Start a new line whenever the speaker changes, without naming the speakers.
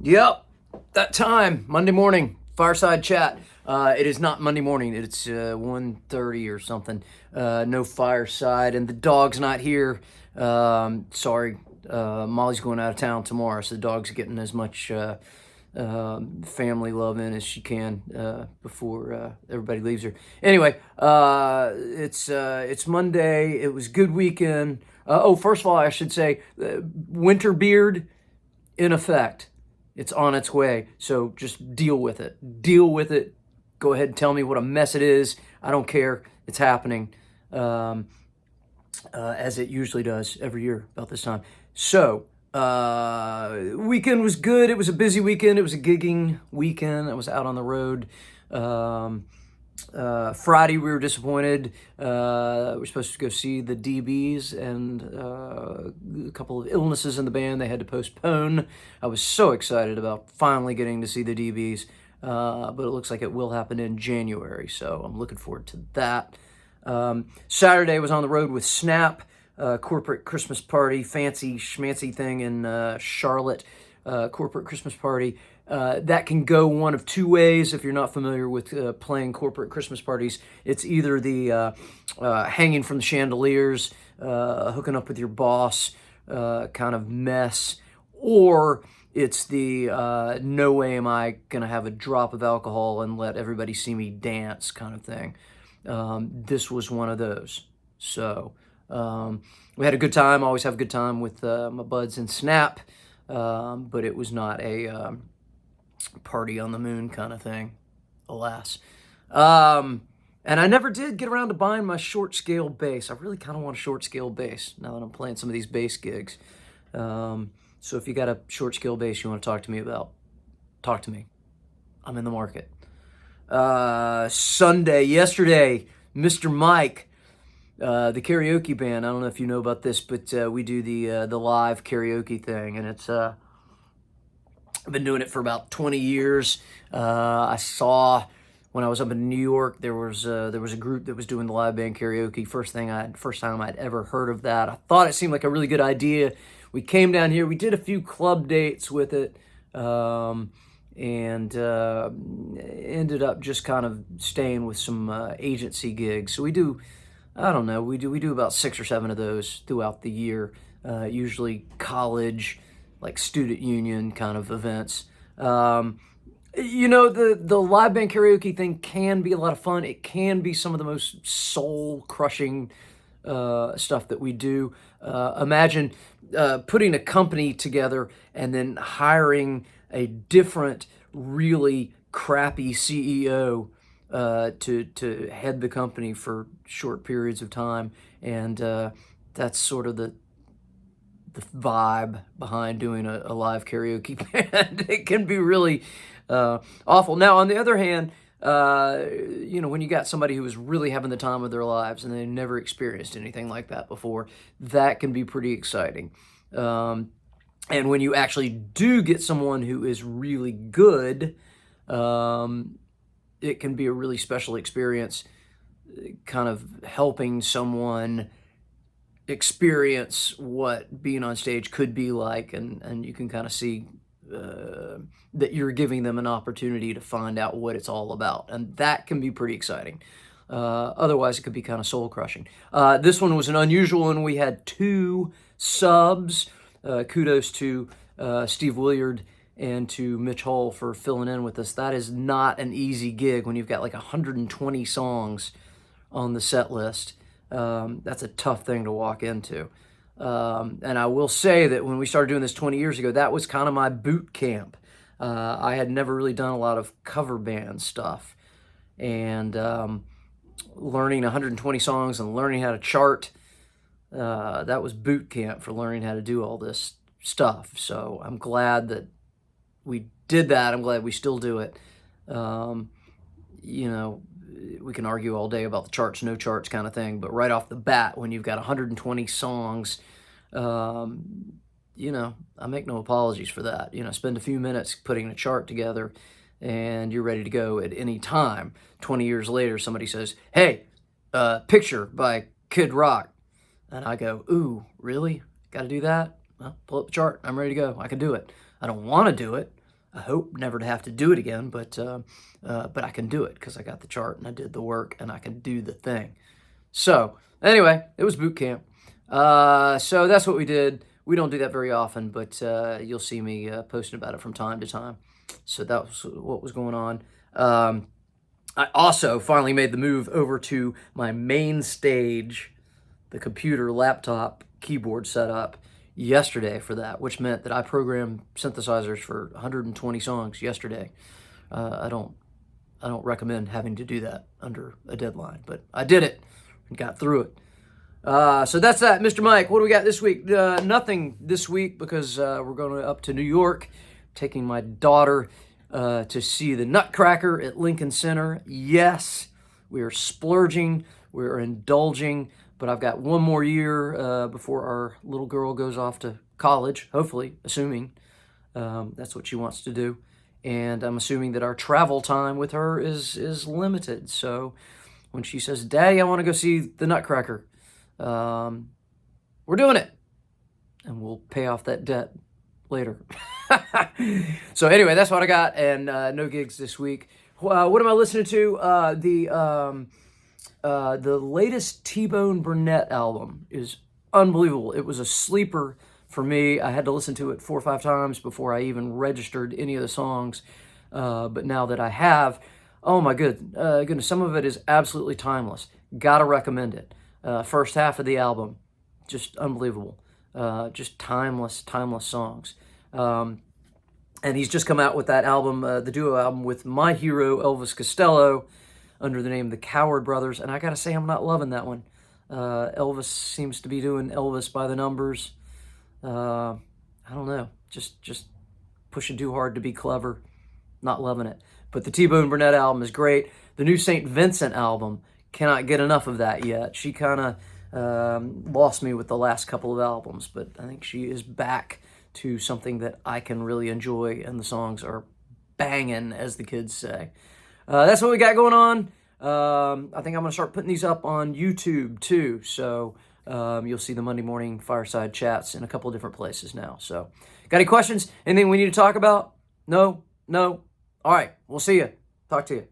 Yep, that time, Monday morning, Fireside chat. It is not Monday morning, it's 1:30 or something. No Fireside, and the dog's not here. Sorry, Molly's going out of town tomorrow, so the dog's getting as much family love in as she can before everybody leaves her. Anyway, it's Monday. It was a good weekend. First of all, I should say, winter beard in effect. It's on its way. So just deal with it. Deal with it. Go ahead and tell me what a mess it is. I don't care. It's happening, as it usually does every year about this time. So, weekend was good. It was a busy weekend. It was a gigging weekend. I was out on the road. Friday we were disappointed. We were supposed to go see the DBs, and a couple of illnesses in the band. They had to postpone. I was so excited about finally getting to see the DBs, but it looks like it will happen in January, so I'm looking forward to that. Saturday was on the road with Snap, corporate Christmas party, fancy schmancy thing in Charlotte, corporate Christmas party. That can go one of two ways if you're not familiar with playing corporate Christmas parties. It's either the hanging from the chandeliers, hooking up with your boss kind of mess, or it's the no way am I going to have a drop of alcohol and let everybody see me dance kind of thing. This was one of those. So we had a good time. I always have a good time with my buds in Snap, but it was not a party on the moon kind of thing, alas. And I never did get around to buying my short scale bass. I really kind of want a short scale bass now that I'm playing some of these bass gigs. So if you got a short scale bass you want to talk to me about, talk to me. I'm in the market. Yesterday, Mr. Mike, the karaoke band. I don't know if you know about this, but we do the live karaoke thing, and it's I've been doing it for about 20 years. I saw when I was up in New York, there was a group that was doing the live band karaoke. First time I'd ever heard of that. I thought it seemed like a really good idea. We came down here. We did a few club dates with it, and ended up just kind of staying with some agency gigs. So we do, I don't know, we do about 6 or 7 of those throughout the year. Usually college, like student union kind of events. The live band karaoke thing can be a lot of fun. It can be some of the most soul crushing stuff that we do. Imagine putting a company together and then hiring a different, really crappy CEO to head the company for short periods of time, and that's sort of the vibe behind doing a live karaoke band. It can be really awful. Now, on the other hand, when you got somebody who is really having the time of their lives and they've never experienced anything like that before, that can be pretty exciting. And when you actually do get someone who is really good, it can be a really special experience, kind of helping someone experience what being on stage could be like, and you can kind of see that you're giving them an opportunity to find out what it's all about, and that can be pretty exciting. Otherwise, it could be kind of soul crushing. This one was an unusual one. We had 2 subs. Kudos to Steve Williard and to Mitch Hall for filling in with us. That is not an easy gig when you've got like 120 songs on the set list. That's a tough thing to walk into. And I will say that when we started doing this 20 years ago, that was kind of my boot camp. I had never really done a lot of cover band stuff. And learning 120 songs and learning how to chart, that was boot camp for learning how to do all this stuff. So I'm glad that we did that. I'm glad we still do it. We can argue all day about the charts, no charts kind of thing, but right off the bat, when you've got 120 songs, I make no apologies for that. Spend a few minutes putting a chart together and you're ready to go at any time. 20 years later, somebody says, hey, Picture by Kid Rock. And I go, ooh, really? Got to do that? Well, pull up the chart. I'm ready to go. I can do it. I don't want to do it, I hope never to have to do it again, but I can do it because I got the chart and I did the work and I can do the thing. So anyway, it was boot camp. So that's what we did. We don't do that very often, but you'll see me posting about it from time to time. So that was what was going on. I also finally made the move over to my main stage, the computer laptop keyboard setup yesterday for that, which meant that I programmed synthesizers for 120 songs yesterday. I don't recommend having to do that under a deadline, but I did it and got through it. So that's that, Mr. Mike. What do we got this week? Nothing this week because we're going up to New York, taking my daughter to see the Nutcracker at Lincoln Center. Yes, we are splurging, we're indulging, but I've got one more year before our little girl goes off to college, hopefully, assuming that's what she wants to do. And I'm assuming that our travel time with her is limited. So when she says, Daddy, I want to go see the Nutcracker, we're doing it. And we'll pay off that debt later. So anyway, that's what I got, and no gigs this week. What am I listening to? The latest T-Bone Burnett album is unbelievable. It was a sleeper for me. I had to listen to it 4 or 5 times before I even registered any of the songs. But now that I have, oh my goodness, some of it is absolutely timeless. Gotta recommend it. First half of the album, just unbelievable. Just timeless songs. And he's just come out with that album, the duo album with my hero, Elvis Costello, under the name The Coward Brothers. And I gotta say, I'm not loving that one. Elvis seems to be doing Elvis by the numbers. I don't know, just pushing too hard to be clever. Not loving it. But the T-Bone Burnett album is great. The new St. Vincent album, cannot get enough of that yet. She kind of lost me with the last couple of albums, but I think she is back to something that I can really enjoy, and the songs are banging, as the kids say. That's what we got going on. I think I'm going to start putting these up on YouTube too, so you'll see the Monday morning Fireside chats in a couple of different places now. So, got any questions? Anything we need to talk about? No? All right, we'll see you. Talk to you.